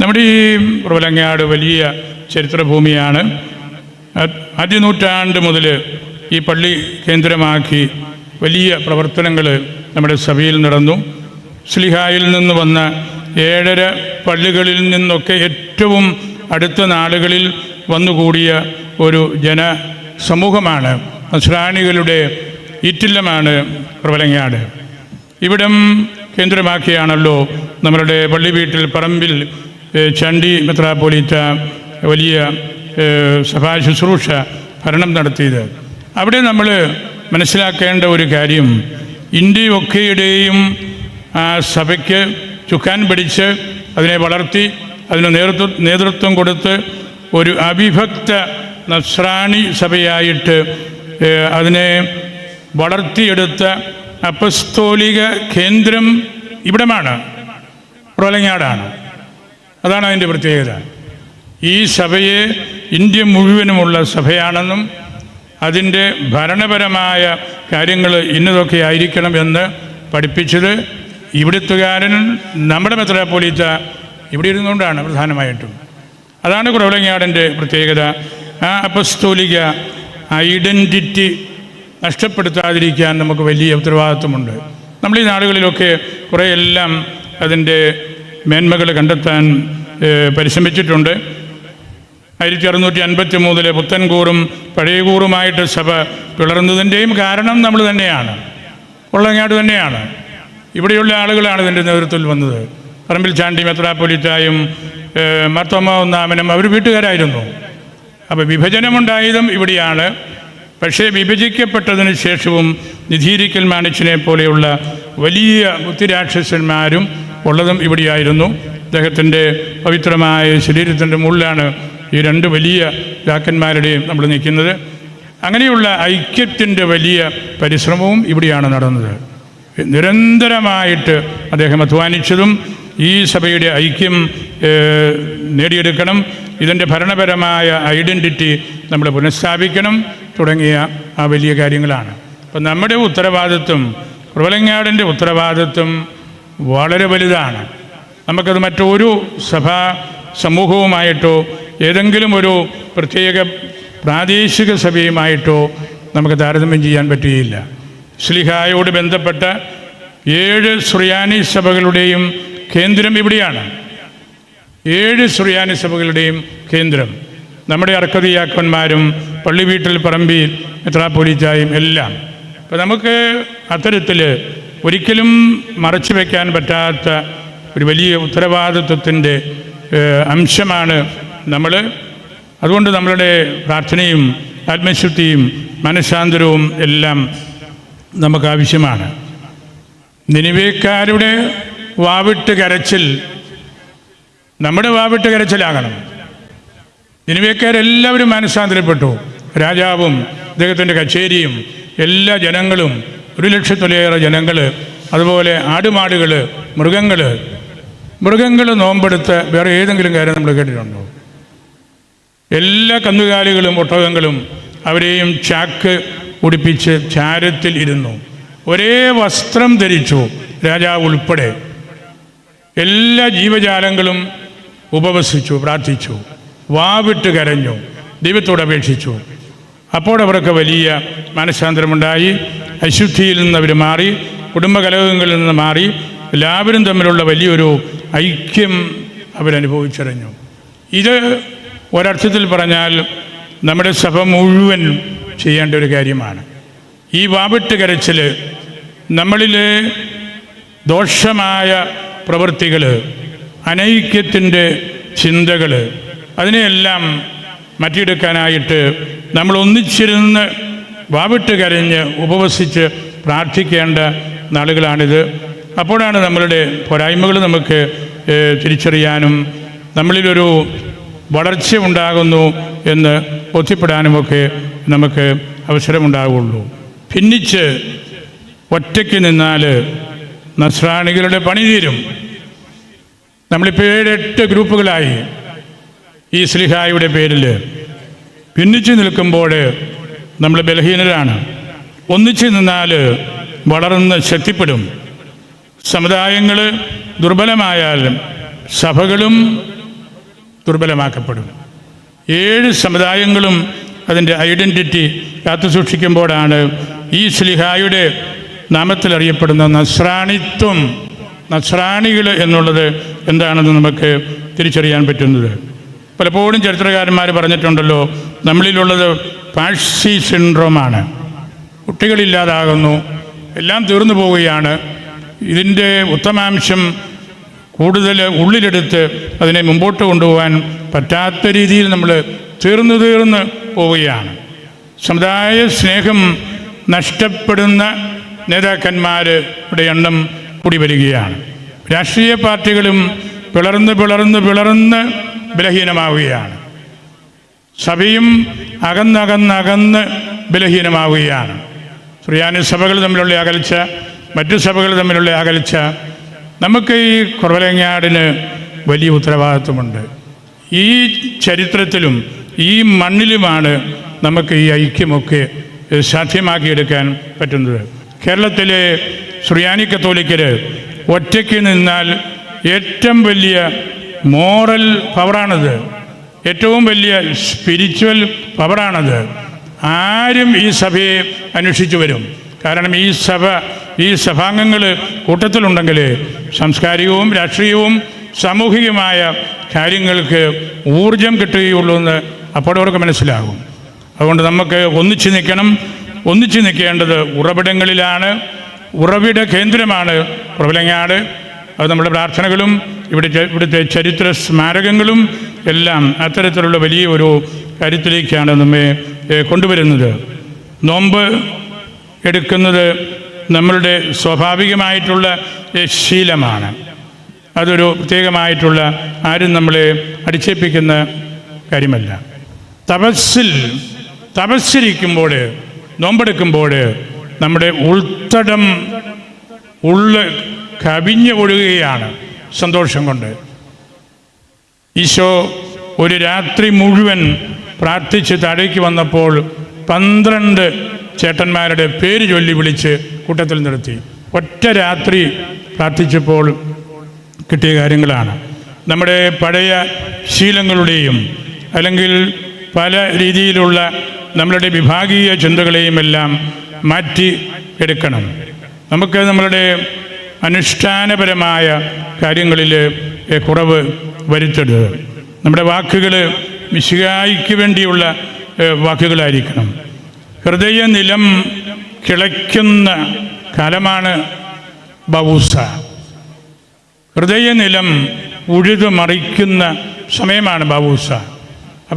നമ്മുടെ ഈ പ്രബലങ്ങാട് വലിയ ചരിത്രഭൂമിയാണ്. ആദ്യ നൂറ്റാണ്ട് മുതൽ ഈ പള്ളി കേന്ദ്രമാക്കി വലിയ പ്രവർത്തനങ്ങൾ നമ്മുടെ സഭയിൽ നടന്നു. ശ്ലീഹായിൽ നിന്ന് വന്ന 7 പള്ളികളിൽ നിന്നൊക്കെ ഏറ്റവും അടുത്ത നാളുകളിൽ വന്നുകൂടിയ ഒരു ജനസമൂഹമാണ്, നസ്രാണികളുടെ ഈറ്റില്ലമാണ് പ്രബലങ്ങാട്. ഇവിടം കേന്ദ്രമാക്കിയാണല്ലോ നമ്മളുടെ പള്ളി വീട്ടിൽ പറമ്പിൽ ചണ്ടി മെത്രാപ്പോലീത്ത വലിയ സഭാ ശുശ്രൂഷ ഭരണം നടത്തിയത്. അവിടെ നമ്മൾ മനസ്സിലാക്കേണ്ട ഒരു കാര്യം, ഇന്ത്യയൊക്കെയുടെയും ആ സഭയ്ക്ക് ചുക്കാൻ പിടിച്ച് അതിനെ വളർത്തി അതിന് നേതൃത്വം കൊടുത്ത് ഒരു അവിഭക്ത നസ്രാണി സഭയായിട്ട് അതിനെ വളർത്തിയെടുത്ത അപ്പസ്തോലിക കേന്ദ്രം ഇവിടമാണ്, പ്രബലങ്ങാടാണ്. അതാണ് അതിൻ്റെ പ്രത്യേകത. ഈ സഭയെ ഇന്ത്യ മുഴുവനുമുള്ള സഭയാണെന്നും അതിൻ്റെ ഭരണപരമായ കാര്യങ്ങൾ ഇന്നതൊക്കെ ആയിരിക്കണം എന്ന് പഠിപ്പിച്ചത് ഇവിടുത്തുകാരൻ നമ്മുടെ മെത്രാപ്പോലീത്ത ഇവിടെ ഇരുന്നുകൊണ്ടാണ് പ്രധാനമായിട്ടും. അതാണ് പ്രബലങ്ങാടിൻ്റെ പ്രത്യേകത. ആ അപ്പസ്തോലിക ഐഡൻറ്റിറ്റി നഷ്ടപ്പെടുത്താതിരിക്കാൻ നമുക്ക് വലിയ ഉത്തരവാദിത്വമുണ്ട്. നമ്മൾ ഈ നാടുകളിലൊക്കെ കുറേയെല്ലാം അതിൻ്റെ മേന്മകൾ കണ്ടെത്താൻ പരിശ്രമിച്ചിട്ടുണ്ട്. 1653 പുത്തൻകൂറും പഴയകൂറുമായിട്ട് സഭ പിളർന്നതിൻ്റെയും കാരണം നമ്മൾ തന്നെയാണ്, പ്രബലങ്ങാട് തന്നെയാണ്. ഇവിടെയുള്ള ആളുകളാണ് ഇതിൻ്റെ നേതൃത്വത്തിൽ വന്നത്. പറമ്പിൽ ചാണ്ടി മെത്രാപ്പൊലീത്തായും മാർത്തോമാ ഒന്നാമനും അവർ വീട്ടുകാരായിരുന്നു. അപ്പോൾ വിഭജനമുണ്ടായതും ഇവിടെയാണ്. പക്ഷേ വിഭജിക്കപ്പെട്ടതിന് ശേഷവും നിധീരിക്കൽ മാണിച്ചിനെ പോലെയുള്ള വലിയ ബുദ്ധിരാക്ഷസന്മാരും ഉള്ളതും ഇവിടെയായിരുന്നു. അദ്ദേഹത്തിൻ്റെ പവിത്രമായ ശരീരത്തിൻ്റെ മുകളിലാണ് ഈ 2 വലിയ രാക്കന്മാരുടെയും നമ്മൾ നിൽക്കുന്നത്. അങ്ങനെയുള്ള ഐക്യത്തിൻ്റെ വലിയ പരിശ്രമവും ഇവിടെയാണ് നടന്നത്. നിരന്തരമായിട്ട് അദ്ദേഹം അധ്വാനിച്ചതും ഈ സഭയുടെ ഐക്യം നേടിയെടുക്കണം, ഇതിൻ്റെ ഭരണപരമായ ഐഡൻറ്റിറ്റി നമ്മൾ പുനഃസ്ഥാപിക്കണം തുടങ്ങിയ ആ വലിയ കാര്യങ്ങളാണ്. അപ്പം നമ്മുടെ ഉത്തരവാദിത്വം, പ്രബലങ്ങാടിൻ്റെ ഉത്തരവാദിത്വം വളരെ വലുതാണ്. നമുക്കത് മറ്റൊരു സഭാ സമൂഹവുമായിട്ടോ ഏതെങ്കിലും ഒരു പ്രത്യേക പ്രാദേശിക സഭയുമായിട്ടോ നമുക്ക് താരതമ്യം ചെയ്യാൻ പറ്റുകയില്ല. ശ്ലീഹായോട് ബന്ധപ്പെട്ട 7 സുറിയാനി സഭകളുടെയും കേന്ദ്രം ഇവിടെയാണ്. 7 സുറിയാനി സഭകളുടെയും കേന്ദ്രം നമ്മുടെ അർക്കതിയാക്കന്മാരും പള്ളി വീട്ടിൽ പറമ്പി മെത്രാപ്പൊലീത്തായും എല്ലാം. അപ്പം നമുക്ക് അത്തരത്തിൽ ഒരിക്കലും മറച്ചു വയ്ക്കാൻ പറ്റാത്ത ഒരു വലിയ ഉത്തരവാദിത്വത്തിൻ്റെ അംശമാണ് നമ്മൾ. അതുകൊണ്ട് നമ്മളുടെ പ്രാർത്ഥനയും ആത്മശുദ്ധിയും മനഃശാന്തരവും എല്ലാം നമുക്ക് ആവശ്യമാണ്. നിനിവേക്കാരുടെ വാവിട്ട് കരച്ചിൽ നമ്മുടെ വാവിട്ട് കരച്ചിലാകണം. നിനിവേക്കാരെല്ലാവരും മനഃശാന്തരപ്പെട്ടു. രാജാവും അദ്ദേഹത്തിൻ്റെ കച്ചേരിയും എല്ലാ ജനങ്ങളും 1,00,000-ലേറെ ജനങ്ങൾ, അതുപോലെ ആടുമാടുകൾ, മൃഗങ്ങൾ നോമ്പെടുത്ത് വേറെ ഏതെങ്കിലും കാര്യം നമ്മൾ കേട്ടിട്ടുണ്ടോ? എല്ലാ കന്നുകാലികളും ഒട്ടകങ്ങളും അവരെയും ചാക്ക് ഉടുപ്പിച്ച് ചാരത്തിൽ ഇരുന്നു. ഒരേ വസ്ത്രം ധരിച്ചു രാജാവ് ഉൾപ്പെടെ. എല്ലാ ജീവജാലങ്ങളും ഉപവസിച്ചു, പ്രാർത്ഥിച്ചു, വാവിട്ട് കരഞ്ഞു, ദൈവത്തോട് അപേക്ഷിച്ചു. അപ്പോൾ അവർക്ക് വലിയ മനഃശാന്തരമുണ്ടായി. അശുദ്ധിയിൽ നിന്ന് അവർ മാറി, കുടുംബകലഹങ്ങളിൽ നിന്ന് മാറി, എല്ലാവരും തമ്മിലുള്ള വലിയൊരു ഐക്യം അവരനുഭവിച്ചറിഞ്ഞു. ഇത് ഒരർത്ഥത്തിൽ പറഞ്ഞാൽ നമ്മുടെ സഭ മുഴുവൻ ചെയ്യേണ്ട ഒരു കാര്യമാണ്. ഈ വാവിട്ട് കരച്ചിൽ, നമ്മളിലെ ദോഷമായ പ്രവൃത്തികൾ, അനൈക്യത്തിൻ്റെ ചിന്തകൾ, അതിനെയെല്ലാം മാറ്റിയെടുക്കാനായിട്ട് നമ്മൾ ഒന്നിച്ചിരുന്ന് വാവിട്ട് കരഞ്ഞ് ഉപവസിച്ച് പ്രാർത്ഥിക്കേണ്ട നാളുകളാണിത്. അപ്പോഴാണ് നമ്മളുടെ പോരായ്മകൾ നമുക്ക് തിരിച്ചറിയാനും നമ്മളിലൊരു വളർച്ച ഉണ്ടാകുന്നു എന്ന് ബോധ്യപ്പെടാനുമൊക്കെ നമുക്ക് അവസരമുണ്ടാകുള്ളൂ. ഭിന്നിച്ച് ഒറ്റയ്ക്ക് നിന്നാൽ നസ്രാണികളുടെ പണി തീരും. നമ്മളിപ്പോൾ 7-8 ഗ്രൂപ്പുകളായി ഈ ശ്ലീഹായുടെ പേരിൽ ഭിന്നിച്ച് നിൽക്കുമ്പോൾ നമ്മൾ ബലഹീനരാണ്. ഒന്നിച്ച് നിന്നാൽ വളർന്ന് ശക്തിപ്പെടും. സമുദായങ്ങൾ ദുർബലമായാലും സഭകളും ദുർബലമാക്കപ്പെടും. 7 സമുദായങ്ങളും അതിൻ്റെ ഐഡൻറ്റിറ്റി കാത്തുസൂക്ഷിക്കുമ്പോഴാണ് ഈ ശ്ലീഹായുടെ നാമത്തിൽ അറിയപ്പെടുന്ന നസ്രാണിത്വം, നസ്രാണികൾ എന്നുള്ളത് എന്താണെന്ന് നമുക്ക് തിരിച്ചറിയാൻ പറ്റുന്നത്. പലപ്പോഴും ചരിത്രകാരന്മാർ പറഞ്ഞിട്ടുണ്ടല്ലോ, നമ്മളിലുള്ളത് പാഴ്സി സിൻഡ്രോമാണ്. കുട്ടികളില്ലാതാകുന്നു, എല്ലാം തീർന്നു പോവുകയാണ്. ഇതിൻ്റെ ഉത്തമാംശം കൂടുതൽ ഉള്ളിലെടുത്ത് അതിനെ മുമ്പോട്ട് കൊണ്ടുപോകാൻ പറ്റാത്ത രീതിയിൽ നമ്മൾ തീർന്ന് പോവുകയാണ്. സ്നേഹം നഷ്ടപ്പെടുന്ന നേതാക്കന്മാരുടെ എണ്ണം കൂടി വരികയാണ്. രാഷ്ട്രീയ പാർട്ടികളും പിളർന്ന് ബലഹീനമാവുകയാണ്. സഭയും അകന്നകന്ന് ബലഹീനമാവുകയാണ്. സുറിയാനി സഭകൾ തമ്മിലുള്ള അകൽച്ച, മറ്റു സഭകൾ തമ്മിലുള്ള അകൽച്ച. നമുക്ക് ഈ കുറവലങ്ങാടിന് വലിയ ഉത്തരവാദിത്വമുണ്ട്. ഈ ചരിത്രത്തിലും ഈ മണ്ണിലുമാണ് നമുക്ക് ഈ ഐക്യമൊക്കെ സാധ്യമാക്കിയെടുക്കാൻ പറ്റുന്നത്. കേരളത്തിലെ സുറിയാനി കത്തോലിക്കർ ഒറ്റയ്ക്ക് നിന്നാൽ ഏറ്റവും വലിയ മോറൽ പവറാണത്, ഏറ്റവും വലിയ സ്പിരിച്വൽ പവറാണത്. ആരും ഈ സഭയെ അന്വേഷിച്ചു വരും. കാരണം ഈ സഭാംഗങ്ങൾ കൂട്ടത്തിലുണ്ടെങ്കിൽ സാംസ്കാരികവും രാഷ്ട്രീയവും സാമൂഹികമായ കാര്യങ്ങൾക്ക് ഊർജം കിട്ടുകയുള്ളൂ എന്ന് അപ്പോഴവർക്ക് മനസ്സിലാകും. അതുകൊണ്ട് നമുക്ക് ഒന്നിച്ചു നിൽക്കേണ്ടത് ഉറവിടങ്ങളിലാണ്. ഉറവിട കേന്ദ്രമാണ് കുറവലങ്ങാട്. അത് നമ്മുടെ പ്രാർത്ഥനകളും ഇവിടുത്തെ ചരിത്ര സ്മാരകങ്ങളും എല്ലാം അത്തരത്തിലുള്ള വലിയ ഒരു കാര്യത്തിലേക്കാണ് നമ്മെ കൊണ്ടുവരുന്നത്. നോമ്പ് എടുക്കുന്നത് നമ്മളുടെ സ്വാഭാവികമായിട്ടുള്ള ശീലമാണ്. അതൊരു പ്രത്യേകമായിട്ടുള്ള ആരും നമ്മളെ അടിച്ചേൽപ്പിക്കുന്ന കാര്യമല്ല. തപസ്സിരിക്കുമ്പോൾ, നോമ്പെടുക്കുമ്പോൾ നമ്മുടെ ഉൾത്തടം കവിഞ്ഞ് ഒഴുകുകയാണ് സന്തോഷം കൊണ്ട്. ഈശോ ഒരു രാത്രി മുഴുവൻ പ്രാർത്ഥിച്ച് താഴേക്ക് വന്നപ്പോൾ 12 ചേട്ടന്മാരുടെ പേര് ചൊല്ലി വിളിച്ച് കൂട്ടത്തിൽ നിർത്തി. ഒറ്റ രാത്രി പ്രാർത്ഥിച്ചപ്പോൾ കിട്ടിയ കാര്യങ്ങളാണ്. നമ്മുടെ പഴയ ശീലങ്ങളുടെയും അല്ലെങ്കിൽ പല രീതിയിലുള്ള നമ്മളുടെ വിഭാഗീയ ചിന്തകളെയും എല്ലാം മാറ്റി എടുക്കണം. നമുക്ക് നമ്മളുടെ അനുഷ്ഠാനപരമായ കാര്യങ്ങളിൽ കുറവ് വരുത്തരുത്. നമ്മുടെ വാക്കുകൾ മിശിഹായ്ക്ക് വേണ്ടിയുള്ള വാക്കുകളായിരിക്കണം. ഹൃദയനിലം കിളയ്ക്കുന്ന കാലമാണ് ബൗസ. ഹൃദയനിലം ഉഴുതുമറിക്കുന്ന സമയമാണ് ബൗസ.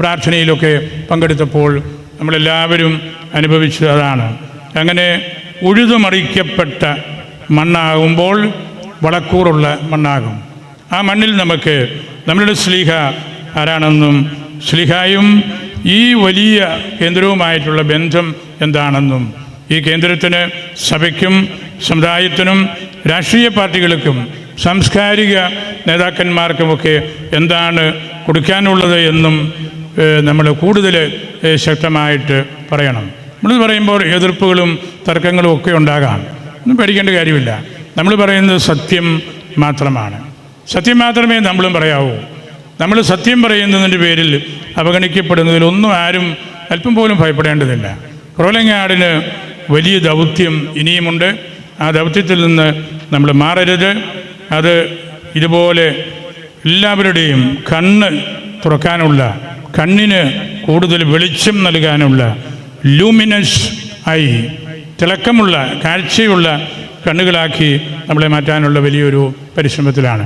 പ്രാർത്ഥനയിലൊക്കെ പങ്കെടുത്തപ്പോൾ നമ്മളെല്ലാവരും അനുഭവിച്ചതാണ്. അങ്ങനെ ഉഴുതുമറിക്കപ്പെട്ട മണ്ണാകുമ്പോൾ വളക്കൂറുള്ള മണ്ണാകും. ആ മണ്ണിൽ നമുക്ക് നമ്മളുടെ ശ്ലീഹ ആരാണെന്നും ശ്ലീഹായും ഈ വലിയ കേന്ദ്രവുമായിട്ടുള്ള ബന്ധം എന്താണെന്നും ഈ കേന്ദ്രത്തിന് സഭയ്ക്കും സമുദായത്തിനും രാഷ്ട്രീയ പാർട്ടികൾക്കും സാംസ്കാരിക നേതാക്കന്മാർക്കുമൊക്കെ എന്താണ് കൊടുക്കാനുള്ളത് എന്നും നമ്മൾ കൂടുതൽ ശക്തമായിട്ട് പറയണം. നമ്മൾ പറയുമ്പോൾ എതിർപ്പുകളും തർക്കങ്ങളും ഒക്കെ ഉണ്ടാകാം. ഒന്നും പേടിക്കേണ്ട കാര്യമില്ല. നമ്മൾ പറയുന്നത് സത്യം മാത്രമാണ്. സത്യം മാത്രമേ നമ്മളും പറയാവൂ. നമ്മൾ സത്യം പറയുന്നതിൻ്റെ പേരിൽ അവഗണിക്കപ്പെടുന്നതിലൊന്നും ആരും അല്പം പോലും ഭയപ്പെടേണ്ടതില്ല. കുറവലങ്ങാടിന് വലിയ ദൗത്യം ഇനിയുമുണ്ട്. ആ ദൗത്യത്തിൽ നിന്ന് നമ്മൾ മാറരുത്. അത് ഇതുപോലെ എല്ലാവരുടെയും കണ്ണ് തുറക്കാനുള്ള, കണ്ണിന് കൂടുതൽ വെളിച്ചം നൽകാനുള്ള, ലൂമിനസ് ആയി തിളക്കമുള്ള കാഴ്ചയുള്ള കണ്ണുകളാക്കി നമ്മളെ മാറ്റാനുള്ള വലിയൊരു പരിശ്രമത്തിലാണ്.